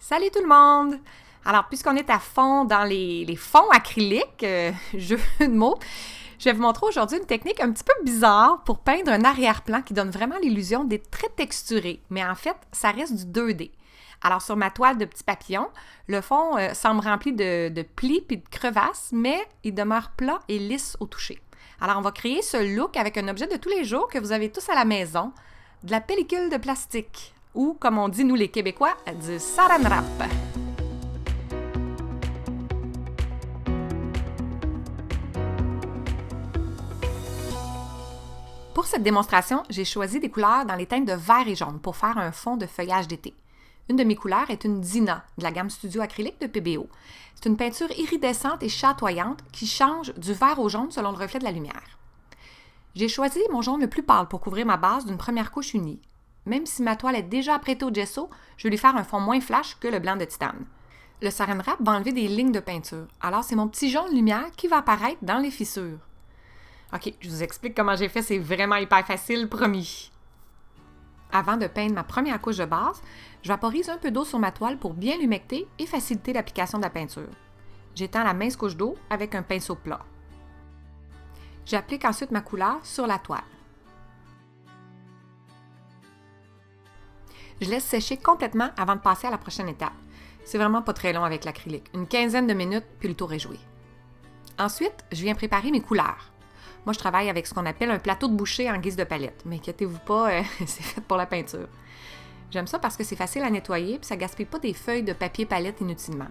Salut tout le monde! Alors, puisqu'on est à fond dans les fonds acryliques, jeu de mots, je vais vous montrer aujourd'hui une technique un petit peu bizarre pour peindre un arrière-plan qui donne vraiment l'illusion d'être très texturé, mais en fait, ça reste du 2D. Alors, sur ma toile de petits papillons, le fond semble rempli de plis puis de crevasses, mais il demeure plat et lisse au toucher. Alors, on va créer ce look avec un objet de tous les jours que vous avez tous à la maison, de la pellicule de plastique, ou, comme on dit nous les Québécois, du saran wrap. Pour cette démonstration, j'ai choisi des couleurs dans les teintes de vert et jaune pour faire un fond de feuillage d'été. Une de mes couleurs est une Dina de la gamme Studio acrylique de PBO. C'est une peinture iridescente et chatoyante qui change du vert au jaune selon le reflet de la lumière. J'ai choisi mon jaune le plus pâle pour couvrir ma base d'une première couche unie. Même si ma toile est déjà apprêtée au gesso, je vais lui faire un fond moins flash que le blanc de titane. Le saran wrap va enlever des lignes de peinture, alors c'est mon petit jaune lumière qui va apparaître dans les fissures. OK, je vous explique comment j'ai fait, c'est vraiment hyper facile, promis. Avant de peindre ma première couche de base, je vaporise un peu d'eau sur ma toile pour bien l'humecter et faciliter l'application de la peinture. J'étends la mince couche d'eau avec un pinceau plat. J'applique ensuite ma couleur sur la toile. Je laisse sécher complètement avant de passer à la prochaine étape. C'est vraiment pas très long avec l'acrylique, une quinzaine de minutes, puis le tour est joué. Ensuite, je viens préparer mes couleurs. Moi, je travaille avec ce qu'on appelle un plateau de boucher en guise de palette, mais inquiétez-vous pas, c'est fait pour la peinture. J'aime ça parce que c'est facile à nettoyer, puis ça gaspille pas des feuilles de papier palette inutilement.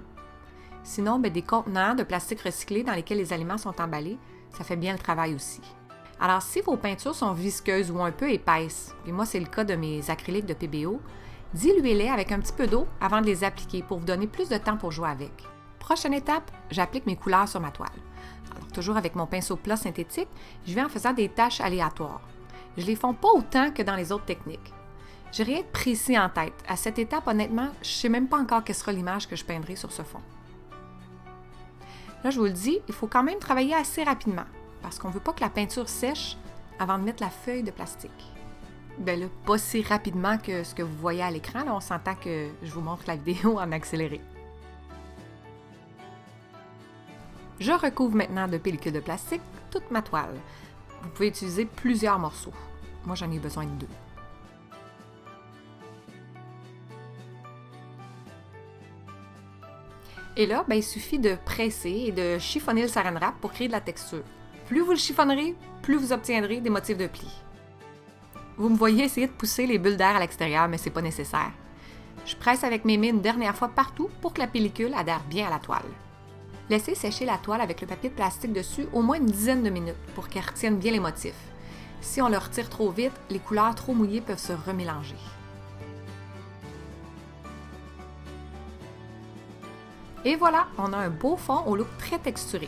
Sinon, des contenants de plastique recyclé dans lesquels les aliments sont emballés, ça fait bien le travail aussi. Alors, si vos peintures sont visqueuses ou un peu épaisses, puis moi c'est le cas de mes acryliques de PBO, diluez-les avec un petit peu d'eau avant de les appliquer pour vous donner plus de temps pour jouer avec. Prochaine étape, j'applique mes couleurs sur ma toile. Alors, toujours avec mon pinceau plat synthétique, je vais en faisant des taches aléatoires. Je les fonds pas autant que dans les autres techniques. J'ai rien de précis en tête. À cette étape, honnêtement, je sais même pas encore quelle sera l'image que je peindrai sur ce fond. Là, je vous le dis, il faut quand même travailler assez rapidement, parce qu'on ne veut pas que la peinture sèche avant de mettre la feuille de plastique. Bien là, pas si rapidement que ce que vous voyez à l'écran, là, on s'entend que je vous montre la vidéo en accéléré. Je recouvre maintenant de pellicule de plastique toute ma toile. Vous pouvez utiliser plusieurs morceaux. Moi, j'en ai besoin de 2. Et là, il suffit de presser et de chiffonner le saran wrap pour créer de la texture. Plus vous le chiffonnerez, plus vous obtiendrez des motifs de plis. Vous me voyez essayer de pousser les bulles d'air à l'extérieur, mais c'est pas nécessaire. Je presse avec mes mains une dernière fois partout pour que la pellicule adhère bien à la toile. Laissez sécher la toile avec le papier de plastique dessus au moins une dizaine de minutes pour qu'elle retienne bien les motifs. Si on le retire trop vite, les couleurs trop mouillées peuvent se remélanger. Et voilà, on a un beau fond au look très texturé.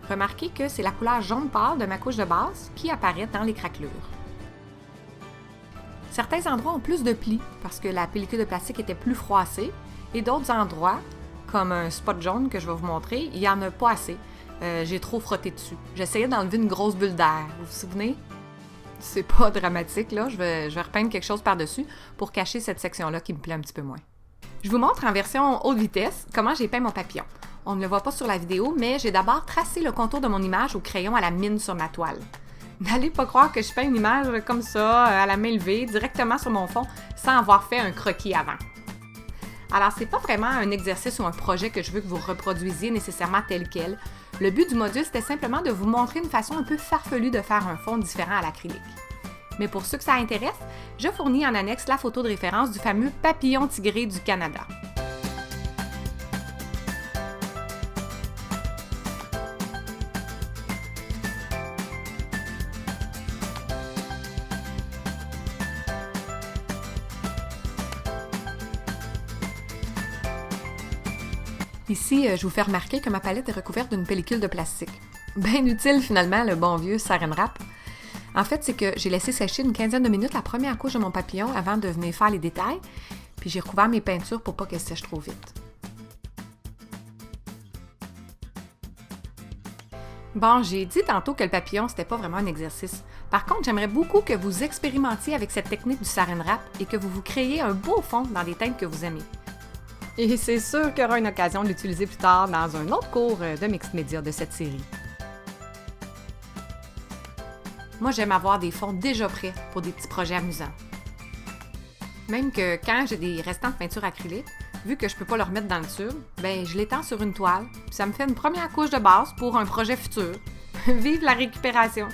Remarquez que c'est la couleur jaune pâle de ma couche de base qui apparaît dans les craquelures. Certains endroits ont plus de plis parce que la pellicule de plastique était plus froissée et d'autres endroits, comme un spot jaune que je vais vous montrer, il n'y en a pas assez. J'ai trop frotté dessus. J'essayais d'enlever une grosse bulle d'air, vous vous souvenez? C'est pas dramatique, là. Je vais repeindre quelque chose par-dessus pour cacher cette section-là qui me plaît un petit peu moins. Je vous montre en version haute vitesse comment j'ai peint mon papillon. On ne le voit pas sur la vidéo, mais j'ai d'abord tracé le contour de mon image au crayon à la mine sur ma toile. N'allez pas croire que je peins une image comme ça, à la main levée, directement sur mon fond, sans avoir fait un croquis avant. Alors, c'est pas vraiment un exercice ou un projet que je veux que vous reproduisiez nécessairement tel quel. Le but du module, c'était simplement de vous montrer une façon un peu farfelue de faire un fond différent à l'acrylique. Mais pour ceux que ça intéresse, je fournis en annexe la photo de référence du fameux papillon tigré du Canada. Ici, je vous fais remarquer que ma palette est recouverte d'une pellicule de plastique. Bien utile finalement, le bon vieux saran wrap. En fait, c'est que j'ai laissé sécher une quinzaine de minutes la première couche de mon papillon avant de venir faire les détails, puis j'ai recouvert mes peintures pour pas qu'elles sèchent trop vite. Bon, j'ai dit tantôt que le papillon, c'était pas vraiment un exercice. Par contre, j'aimerais beaucoup que vous expérimentiez avec cette technique du saran wrap et que vous vous créiez un beau fond dans des teintes que vous aimez. Et c'est sûr qu'il y aura une occasion de l'utiliser plus tard dans un autre cours de mixed media de cette série. Moi, j'aime avoir des fonds déjà prêts pour des petits projets amusants. Même que quand j'ai des restants de peinture acrylique, vu que je peux pas le remettre dans le tube, ben je l'étends sur une toile, puis ça me fait une première couche de base pour un projet futur. Vive la récupération!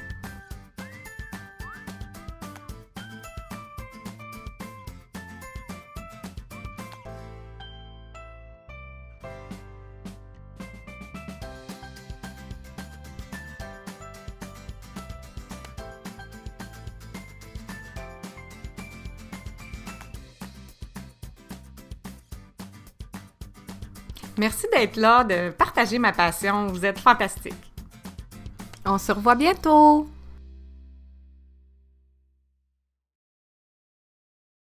Merci d'être là, de partager ma passion. Vous êtes fantastiques. On se revoit bientôt!